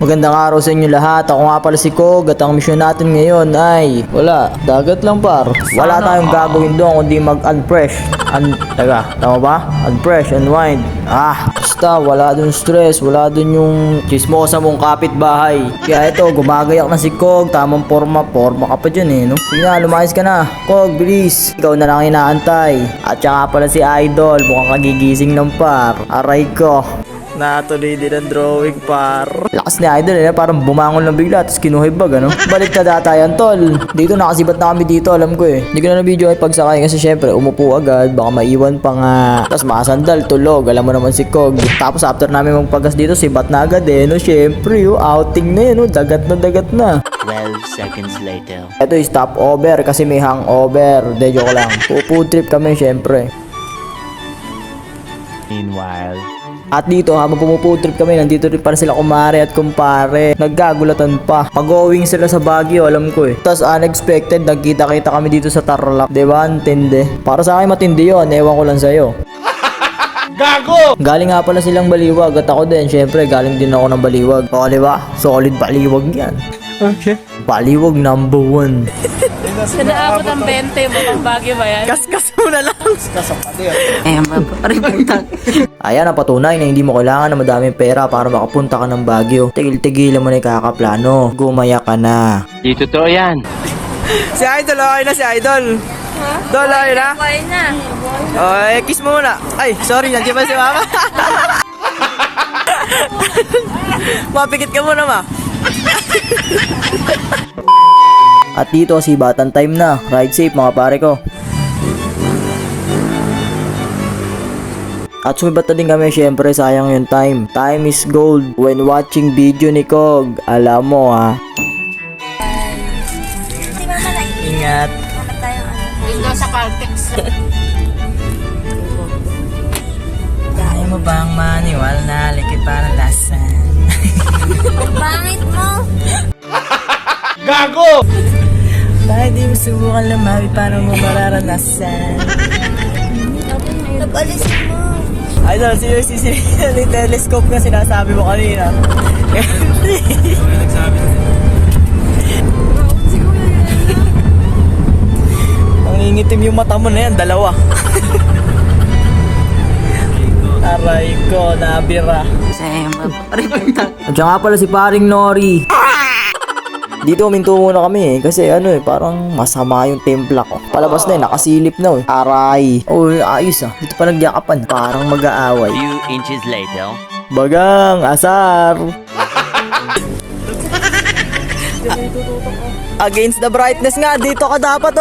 Magandang araw sa inyo lahat. Ako nga pala si Kog at ang mission natin ngayon ay wala, dagat lang par. Wala tayong gagawin doon kundi mag-unfresh. Tama ba? Unfresh, unwind. Basta wala dun stress, wala dun yung chismosa mong kapitbahay. Kaya ito, gumagayak na si Kog, tamang forma ka pa dyan no? Sige na, lumayas ka na. Kog, bilis. Ikaw na lang inaantay. At saka pala si Idol, mukhang kagigising ng par. Aray ko. Natuloy din ang drawing par. Lakas ni Idol parang bumangon lang bigla tapos kinuhibag Balik na data yan tol. Dito nakasibat na kami dito alam ko Hindi ko na video ay pagsakay kasi syempre umupo agad baka maiwan pa nga. Tapos makasandal tulog alam mo naman si Kog. Tapos after namin magpagas dito sibat na agad syempre outing na dagat na. 12 seconds later. Ito yung stopover kasi may hangover. De joke lang. Food trip kami syempre. Meanwhile. At dito habang pumuputrip kami, nandito rin para sila kumare at kumpare. Naggagulatan pa. Mag-going sila sa Baguio, alam ko Tapos unexpected, nagkita-kita kami dito sa Tarlac. Diba? Antindi. Para sa akin matindi yun, ewan ko lang sa'yo. Gago! Galing nga pala silang Baliwag at ako din, syempre galing din ako ng Baliwag. O diba? Solid Baliwag yan. Okay. Baliwag number 1. Sinaabot ang 20 mo pang Baguio ba yan? Kaskas mo na lang. Mapapaributang. Ayan ang patunay na hindi mo kailangan na madaming pera para makapunta ka ng Baguio. Tigil-tigilan mo na yung kakaplano. Gumaya ka na. Di totoo yan. Si Idol, okay na si Idol. Ha? Idol, okay na? Okay na. Kiss mo muna. Ay, sorry, nandiyan ba si Mama? Mapikit ka muna, Ma. At dito si Batan Time na. Ride safe mga pare ko. At sumibat na din kami, syempre sayang yung time. Time is gold when watching video ni Kog. Alam mo Si Mama na Ingat. Mama tayo Window sa Caltex. Kaya mo bang maniwala na likit para lasan? Pangit mo. Gago! Bakit di mo subukan lumawi para mo mararanasan? Nag-alis mo. Idol, seriously, yung telescope na sinasabi mo kanina. Ang ingitim yung mata mo na yan, dalawa. Aray ko, nabira. Mapapaributang. At siya nga pala si paring Nori. Dito uminto muna kami kasi parang masama yung templa ko. Palabas na nakasilip na Aray. Ayos Dito pa nagyakapan. Parang mag-aaway. Few inches later. Bagang, asar. Against the brightness nga, dito ka dapat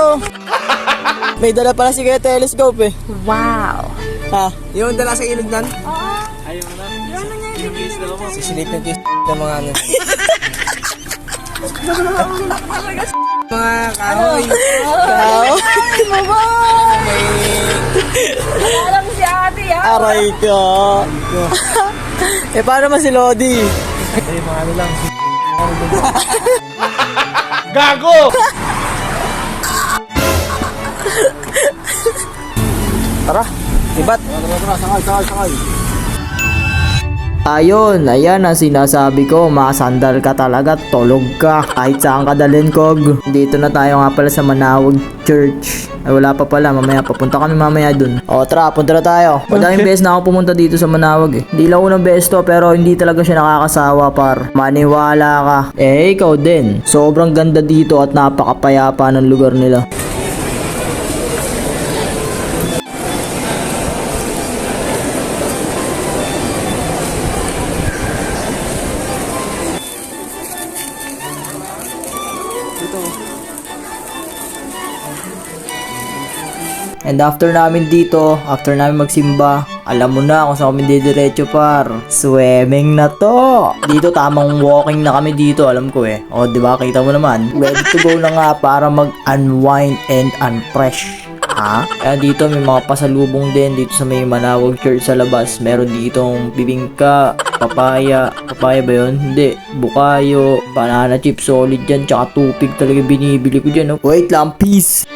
May dala pala si Kuya telescope Wow. Yung dala sa ilog nan? Oo. Ayaw na. Ano niya yung Sisilipin ko yung mga mga kahoy. Alam si ate Aray ko. Paano man si Lodi? Mga lang. Gago! Tara, ibat. Sakay. Ayan ang sinasabi ko, makasandal ka talaga, tulog ka. Kahit saan ka dalhin, Kog. Dito na tayo nga pala sa Manawag Church. Ay wala pa pala, mamaya papunta kami mamaya dun. Tara, punta na tayo. Madaming beses na ako pumunta dito sa Manawag Di lang unang beses to, pero hindi talaga siya nakakasawa par. Maniwala ka. Ikaw din. Sobrang ganda dito at napakapayapa ng lugar nila. And after namin magsimba, alam mo na kung saan kami didiretso par. Swimming na to. Dito tamang walking na kami dito, alam ko diba, kita mo naman. Ready to go na nga para mag-unwind and unfresh. Kaya dito may mga pasalubong din dito sa may Manawag Church sa labas. Meron ditong bibingka, papaya. Papaya ba yun? Hindi. Bukayo, banana chips, solid dyan. Tsaka tupig talaga binibili ko dyan. Wait lang, peace.